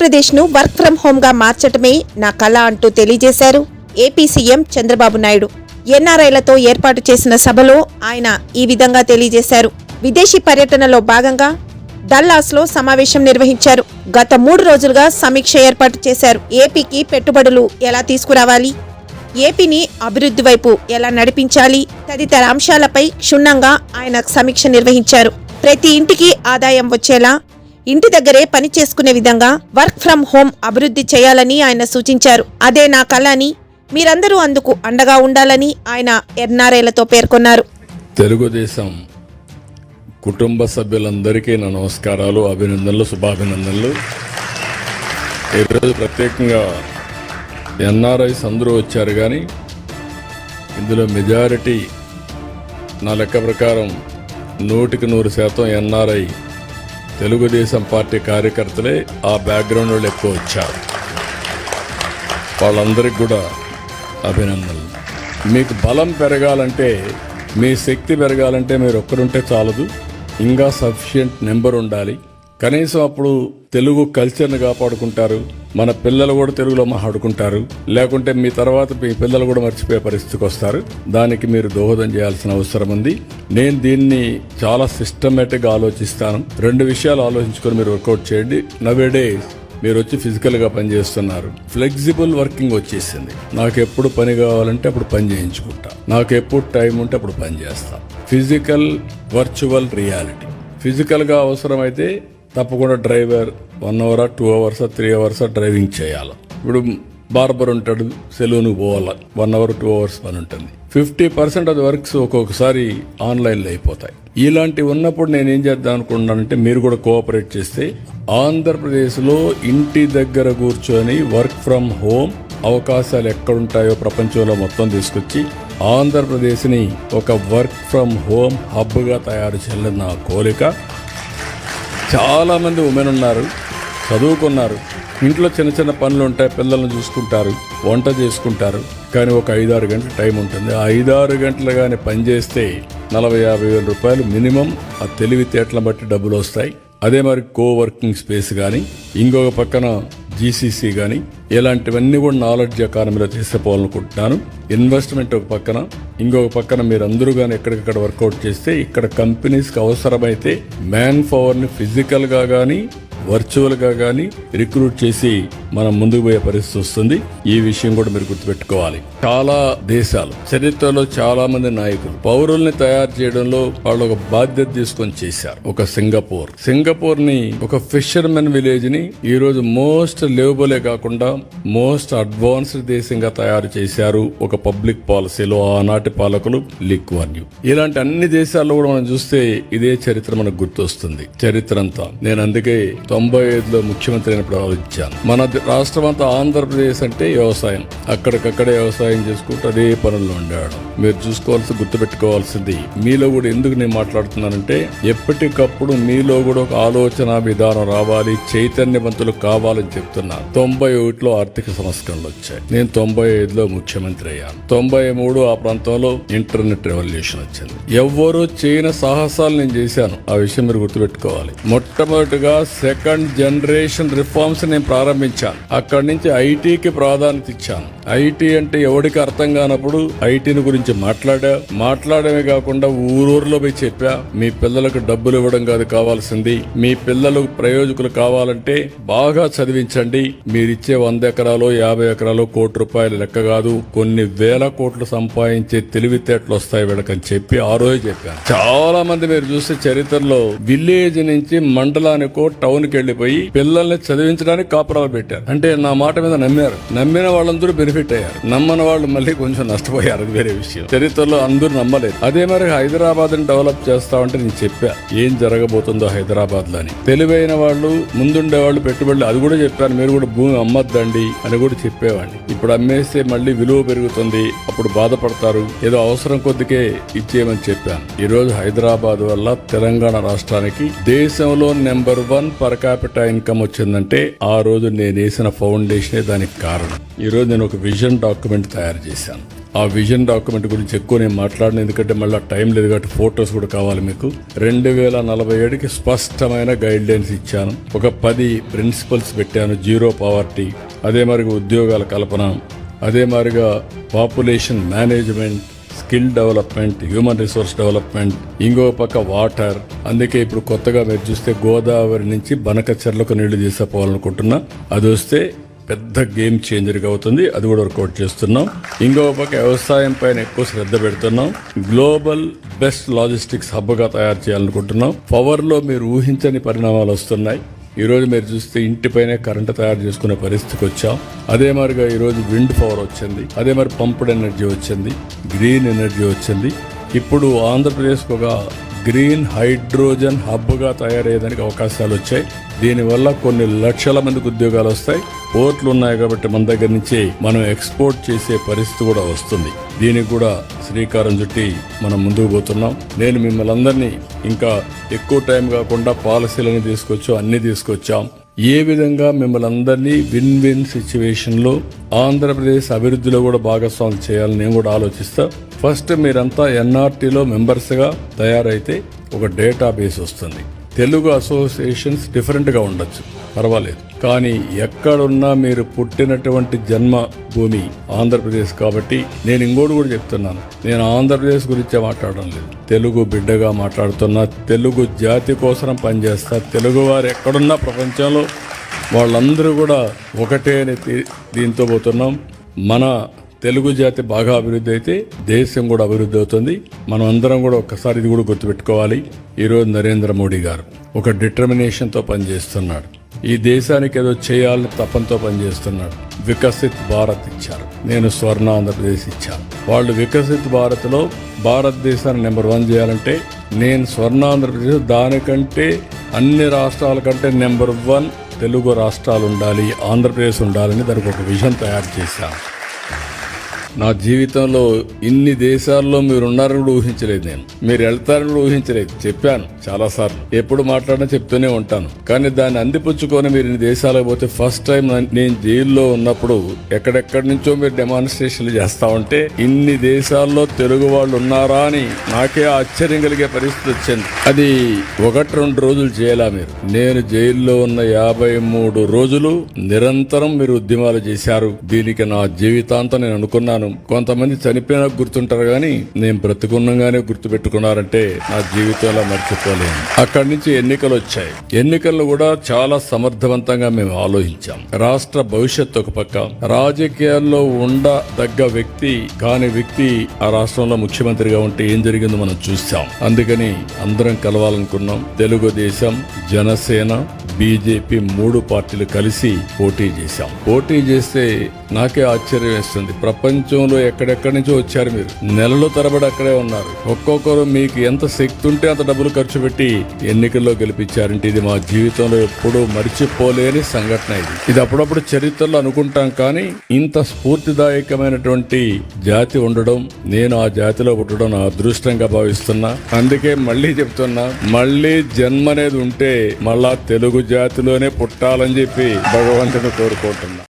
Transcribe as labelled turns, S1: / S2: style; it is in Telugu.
S1: ఆంధ్రప్రదేశ్ను వర్క్ ఫ్రం హోంగా మార్చటమే నా కళ అంటూ తెలియజేశారు ఏపీ సీఎం చంద్రబాబు నాయుడు. ఎన్ఆర్ఐలతో ఏర్పాటు చేసిన సభలో ఆయన ఈ విధంగా తెలియజేశారు. విదేశీ పర్యటనలో భాగంగా డల్లాస్లో సమావేశం నిర్వహించారు. గత 3 రోజులుగా సమీక్ష ఏర్పాటు చేశారు. ఏపీకి పెట్టుబడులు ఎలా తీసుకురావాలి, ఏపీని అభివృద్ధి వైపు ఎలా నడిపించాలి తదితర అంశాలపై క్షుణ్ణంగా ఆయన సమీక్ష నిర్వహించారు. ప్రతి ఇంటికి ఆదాయం వచ్చేలా, ఇంటి దగ్గరే పని చేసుకునే విధంగా వర్క్ ఫ్రం హోం అభివృద్ధి చేయాలని ఆయన సూచించారు. అదే నా కళ అని, మీరందరూ అందుకు అండగా ఉండాలని ఆయన ఎన్ఆర్ఐలతో పేర్కొన్నారు.
S2: తెలుగుదేశం కుటుంబ సభ్యులందరికీ నా నమస్కారాలు, అభినందనలు, శుభాభినందనలు. ఈరోజు ప్రత్యేకంగా ఎన్ఆర్ఐస్ అందరూ వచ్చారు, కానీ ఇందులో మెజారిటీ నా లెక్క ప్రకారం 100% ఎన్ఆర్ఐ తెలుగుదేశం పార్టీ కార్యకర్తలే. ఆ బ్యాక్గ్రౌండ్ వాళ్ళు ఎక్కువ వచ్చారు. వాళ్ళందరికీ కూడా అభినందనలు. మీకు బలం పెరగాలంటే, మీ శక్తి పెరగాలంటే మీరు ఒక్కరుంటే చాలదు, ఇంకా సఫిషియెంట్ నెంబర్ ఉండాలి. కనీసం అప్పుడు తెలుగు కల్చర్ని కాపాడుకుంటారు, మన పిల్లలు కూడా తెలుగులో మాట్లాడుకుంటారు. లేకుంటే మీ తర్వాత మీ పిల్లలు కూడా మర్చిపోయే పరిస్థితికి వస్తారు. దానికి మీరు దోహదం చేయాల్సిన అవసరం ఉంది. నేను దీన్ని చాలా సిస్టమేటిక్గా ఆలోచిస్తాను. 2 విషయాలు ఆలోచించుకొని మీరు వర్కౌట్ చేయండి. నవేడే మీరు వచ్చి ఫిజికల్గా పనిచేస్తున్నారు, ఫ్లెక్సిబుల్ వర్కింగ్ వచ్చేసింది. నాకు ఎప్పుడు పని కావాలంటే అప్పుడు పని చేయించుకుంటా, నాకు ఎప్పుడు టైం ఉంటే అప్పుడు పని చేస్తా. Physical virtual reality. ఫిజికల్గా అవసరమైతే తప్పకుండా driver 1 hour 2 hours 3 hours driving చేయాలి. ఇప్పుడు బార్బర్ ఉంటాడు, సెలూన్కి పోవాలి, 1 hour 2 hours పని ఉంటుంది. 50% ఆఫ్ ది వర్క్స్ ఒక్కొక్కసారి ఆన్లైన్లో అయిపోతాయి. ఇలాంటివి ఉన్నప్పుడు నేను ఏం చేద్దాం అనుకుంటున్నానంటే, మీరు కూడా కోఆపరేట్ చేస్తే ఆంధ్రప్రదేశ్లో ఇంటి దగ్గర కూర్చొని వర్క్ ఫ్రం హోమ్ అవకాశాలు ఎక్కడుంటాయో ప్రపంచంలో మొత్తం తీసుకొచ్చి ఆంధ్రప్రదేశ్ని ఒక వర్క్ ఫ్రం హోమ్ హబ్గా తయారు చేయాలని నా కోరిక. చాలామంది ఉమెన్ ఉన్నారు, చదువుకున్నారు, ఇంట్లో చిన్న చిన్న పనులు ఉంటాయి, పిల్లల్ని చూసుకుంటారు, వంట చేసుకుంటారు. కానీ ఒక 5-6 గంటల టైం ఉంటుంది. ఆ 5-6 గంటలు కానీ పనిచేస్తే 40-50 వేల రూపాయలు మినిమం ఆ తెలివితేటలను బట్టి డబ్బులు వస్తాయి. అదే మరి కోవర్కింగ్ స్పేస్ కానీ, ఇంకొక పక్కన జీసీసీ కానీ, ఇలాంటివన్నీ కూడా నాలెడ్జ్ ఎకానమీలో తీసుకుపోవాలనుకుంటున్నాను. ఇన్వెస్ట్మెంట్ ఒక పక్కన, ఇంకొక పక్కన మీరు అందరూ కానీ ఎక్కడికక్కడ వర్కౌట్ చేస్తే ఇక్కడ కంపెనీస్కి అవసరమైతే మ్యాన్ పవర్ని ఫిజికల్గా కానీ వర్చువల్గా కానీ రిక్రూట్ చేసి మనం ముందుకు పోయే పరిస్థితి వస్తుంది. ఈ విషయం కూడా మీరు గుర్తుపెట్టుకోవాలి. చాలా దేశాలు చరిత్రలో చాలా మంది నాయకులు పౌరుల్ని తయారు చేయడంలో వాళ్ళు ఒక బాధ్యత తీసుకొని చేశారు. ఒక సింగపూర్ ని ఒక ఫిషర్మెన్ విలేజ్ ని ఈ రోజు మోస్ట్ లివబులే కాకుండా మోస్ట్ అడ్వాన్స్డ్ దేశంగా తయారు చేశారు. ఒక పబ్లిక్ పాలసీలో ఆనాటి పాలకులు లీ కువాన్ యూ. ఇలాంటి అన్ని దేశాల్లో కూడా మనం చూస్తే ఇదే చరిత్ర మనకు గుర్తొస్తుంది. చరిత్ర అంతా నేను అందుకే 95లో ముఖ్యమంత్రి అయినప్పుడు ఆలోచించాను. మన రాష్ట్రం అంతా ఆంధ్రప్రదేశ్ అంటే వ్యవసాయం, అక్కడికక్కడే వ్యవసాయం చేసుకుంటూ అదే పనుల్లో ఉండేవాడు. మీరు గుర్తుపెట్టుకోవాల్సింది, మీలో కూడా ఎందుకు నేను మాట్లాడుతున్నానంటే, ఎప్పటికప్పుడు మీలో కూడా ఒక ఆలోచన విధానం రావాలి, చైతన్యవంతులు కావాలని చెప్తున్నాను. 91లో ఆర్థిక సంస్కరణలు వచ్చాయి. నేను 95లో ముఖ్యమంత్రి అయ్యాను. 93 ఆ ప్రాంతంలో ఇంటర్నెట్ రెవల్యూషన్ వచ్చింది. ఎవ్వరూ చేయని సాహసాలు నేను చేశాను. ఆ విషయం మీరు గుర్తుపెట్టుకోవాలి. మొట్టమొదటిగా సెకండ్ జనరేషన్ రిఫార్మ్స్ నేను ప్రారంభించాను. అక్కడి నుంచి ఐటీకి ప్రాధాన్యత ఇచ్చాను. ఐటీ అంటే ఎవరికి అర్థం కానప్పుడు ఐటీని గురించి మాట్లాడమే కాకుండా ఊరూరులో పోయి చెప్పా, మీ పిల్లలకు డబ్బులు ఇవ్వడం కాదు కావాల్సింది, మీ పిల్లలు ప్రయోజకులు కావాలంటే బాగా చదివించండి. మీరిచ్చే 100 ఎకరాలు 50 ఎకరాలు ₹1,00,00,000 లెక్క కాదు, కొన్ని వేల కోట్లు సంపాదించే తెలివితేటలు వస్తాయి వీళ్ళకని చెప్పి ఆ రోజు చెప్పాను. చాలా మంది మీరు చూస్తే చరిత్రలో విలేజ్ నుంచి మండలానికో టౌన్ కి వెళ్లిపోయి పిల్లల్ని చదివించడానికి కాపురాలు పెట్టారు. అంటే నా మాట మీద నమ్మారు. నమ్మిన వాళ్ళందరూ బెనిఫిట్ అయ్యారు, నమ్మని వాళ్ళు మళ్ళీ కొంచెం నష్టపోయారు. అది వేరే విషయం. చరిత్రలో అందరూ నమ్మలేదు. అదే మరి హైదరాబాద్ ని డెవలప్ చేస్తామంటే నేను చెప్పా ఏం జరగబోతుందో హైదరాబాద్ లో అని. తెలివైన వాళ్ళు, ముందుండే వాళ్ళు పెట్టుబడులు, అది కూడా చెప్పాను. మీరు కూడా భూమి అమ్మద్దండి అని కూడా చెప్పేవాడిని. ఇప్పుడు అమ్మేస్తే మళ్ళీ విలువ పెరుగుతుంది, అప్పుడు బాధపడతారు, ఏదో అవసరం కొద్దికే ఇచ్చేయమని చెప్పాను. ఈ రోజు హైదరాబాద్ వల్ల తెలంగాణ రాష్ట్రానికి దేశంలో నెంబర్ 1 పర్ క్యాపిటల్ ఇన్కమ్ వచ్చిందంటే ఆ రోజు నేను వేసిన ఫౌండేషనే దానికి కారణం. ఈ రోజు నేను ఒక విజన్ డాక్యుమెంట్ తయారు చేశాను. ఆ విజన్ డాక్యుమెంట్ గురించి ఎక్కువ నేను మాట్లాడను, ఎందుకంటే మళ్ళీ టైం లేదు కాబట్టి ఫొటోస్ కూడా కావాలి మీకు. 2047కి స్పష్టమైన గైడ్ లైన్స్ ఇచ్చాను. ఒక 10 ప్రిన్సిపల్స్ పెట్టాను. జీరో పావర్టీ, అదే మరిగా ఉద్యోగాల కల్పన, అదే మరిగా population management, skill development, human resource development, ఇంకో పక్క వాటర్. అందుకే ఇప్పుడు కొత్తగా మీరు చూస్తే గోదావరి నుంచి బనకచెర్లకు నీళ్లు తీసుకుపోవాలనుకుంటున్నా. అది వస్తే పెద్ద గేమ్ చేంజర్గా అవుతుంది. అది కూడా వర్కౌట్ చేస్తున్నాం. ఇంకో పక్క వ్యవసాయం పైన ఎక్కువ శ్రద్ధ పెడుతున్నాం. గ్లోబల్ బెస్ట్ లాజిస్టిక్స్ హబ్గా తయారు చేయాలనుకుంటున్నాం. పవర్లో మీరు ఊహించని పరిణామాలు వస్తున్నాయి. ఈరోజు మీరు చూస్తే ఇంటిపైనే కరెంటు తయారు చేసుకునే పరిస్థితికి వచ్చాం. అదే మరిగా ఈరోజు విండ్ పవర్ వచ్చింది, అదే మరి పంప్డ్ ఎనర్జీ వచ్చింది, గ్రీన్ ఎనర్జీ వచ్చింది. ఇప్పుడు ఆంధ్రప్రదేశ్కి ఒక గ్రీన్ హైడ్రోజన్ హబ్గా తయారయ్యేదానికి అవకాశాలు వచ్చాయి. దీనివల్ల కొన్ని లక్షల మందికి ఉద్యోగాలు వస్తాయి. పోర్ట్లు ఉన్నాయి కాబట్టి మన దగ్గర నుంచి మనం ఎక్స్పోర్ట్ చేసే పరిస్థితి కూడా వస్తుంది. దీనికి కూడా శ్రీకారం చుట్టి మనం ముందుకు పోతున్నాం. నేను మిమ్మల్ని అందరినీ ఇంకా ఎక్కువ టైం కాకుండా పాలసీలని అన్ని తీసుకొచ్చాం. ఏ విధంగా మిమ్మల్ని అందరినీ విన్ విన్ సిచ్యువేషన్ లో ఆంధ్రప్రదేశ్ అభివృద్ధిలో కూడా భాగస్వామ్యం చేయాలని నేను కూడా ఆలోచిస్తా. ఫస్ట్ మీరంతా ఎన్ఆర్టీలో మెంబర్స్ గా తయారైతే ఒక డేటాబేస్ వస్తుంది. తెలుగు అసోసియేషన్స్ డిఫరెంట్ గా ఉండొచ్చు, పర్వాలేదు, కానీ ఎక్కడున్నా మీరు పుట్టినటువంటి జన్మ భూమి ఆంధ్రప్రదేశ్ కాబట్టి నేను ఇంకోటి కూడా చెప్తున్నాను. నేను ఆంధ్రప్రదేశ్ గురించే మాట్లాడడం లేదు, తెలుగు బిడ్డగా మాట్లాడుతున్నా. తెలుగు జాతి కోసం పనిచేస్తా. తెలుగు వారు ఎక్కడున్నా ప్రపంచంలో వాళ్ళందరూ కూడా ఒకటే అని దీంతో పోతున్నాం. మన తెలుగు జాతి బాగా అభివృద్ధి అయితే దేశం కూడా అభివృద్ధి అవుతుంది. మనం అందరం కూడా ఒక్కసారి ఇది కూడా గుర్తుపెట్టుకోవాలి. ఈరోజు నరేంద్ర మోడీ గారు ఒక డిటర్మినేషన్తో పనిచేస్తున్నాడు. ఈ దేశానికి ఏదో చేయాలని తపంతో పనిచేస్తున్నాడు. వికసిత్ భారత్ ఇచ్చారు, నేను స్వర్ణ ఆంధ్రప్రదేశ్ ఇచ్చాను. వాళ్ళు వికసిత్ భారత్లో భారతదేశాన్ని నెంబర్ 1 చేయాలంటే నేను స్వర్ణ ఆంధ్రప్రదేశ్ దానికంటే అన్ని రాష్ట్రాల కంటే నెంబర్ 1 తెలుగు రాష్ట్రాలు ఉండాలి, ఆంధ్రప్రదేశ్ ఉండాలని దానికి ఒక విజన్ తయారు చేశాను. నా జీవితంలో ఇన్ని దేశాల్లో మీరు ఉన్నారని కూడా ఊహించలేదు. నేను మీరు వెళ్తారని కూడా ఊహించలేదు. చెప్పాను చాలాసార్లు, ఎప్పుడు మాట్లాడినా చెప్తూనే ఉంటాను. కానీ దాన్ని అందిపుచ్చుకొని మీరు ఇన్ని దేశాలకు పోతే ఫస్ట్ టైం నేను జైల్లో ఉన్నప్పుడు ఎక్కడెక్కడి నుంచో మీరు డెమాన్స్ట్రేషన్లు చేస్తా ఉంటే ఇన్ని దేశాల్లో తెలుగు వాళ్ళు ఉన్నారా అని నాకే ఆశ్చర్యం కలిగే పరిస్థితి వచ్చింది. అది 1-2 రోజులు చేయాలా మీరు? నేను జైల్లో ఉన్న 53 రోజులు నిరంతరం మీరు ఉద్యమాలు చేశారు. దీనికి నా జీవితాంతం నేను అనుకున్నాను. కొంతమంది చనిపోయినా గుర్తుంటారు, కానీ నేను బ్రతికున్నగానే గుర్తు పెట్టుకున్నారంటే నా జీవితంలో మర్చిపోలేను. అక్కడి నుంచి ఎన్నికలు వచ్చాయి. ఎన్నికల్లో కూడా చాలా సమర్థవంతంగా మేము ఆలోచించాం. రాష్ట్ర భవిష్యత్తు ఒక పక్క, రాజకీయాల్లో ఉండదగ్గ వ్యక్తి కాని వ్యక్తి ఆ రాష్ట్రంలో ముఖ్యమంత్రిగా ఉంటే ఏం జరిగిందో మనం చూసాం. అందుకని అందరం కలవాలనుకున్నాం. తెలుగుదేశం, జనసేన, బీజేపీ 3 పార్టీలు కలిసి పోటీ చేశాం. పోటీ చేస్తే నాకే ఆశ్చర్యం వేస్తుంది. ప్రపంచంలో ఎక్కడెక్కడి నుంచో వచ్చారు. మీరు నెలల తరబడి అక్కడే ఉన్నారు. ఒక్కొక్కరు మీకు ఎంత శక్తి ఉంటే అంత డబ్బులు ఖర్చు పెట్టి ఎన్నికల్లో గెలిపించారంటే ఇది మా జీవితంలో ఎప్పుడూ మర్చిపోలేని సంఘటన. ఇది అప్పుడప్పుడు చరిత్రలో అనుకుంటాం, కానీ ఇంత స్ఫూర్తిదాయకమైనటువంటి జాతి ఉండడం, నేను ఆ జాతిలో పుట్టడం నా అదృష్టంగా భావిస్తున్నా. అందుకే మళ్ళీ చెప్తున్నా, మళ్ళీ జన్మ అనేది ఉంటే మళ్ళా తెలుగు జాతిలోనే పుట్టాలని చెప్పి భగవంతుని కోరుకుంటున్నా.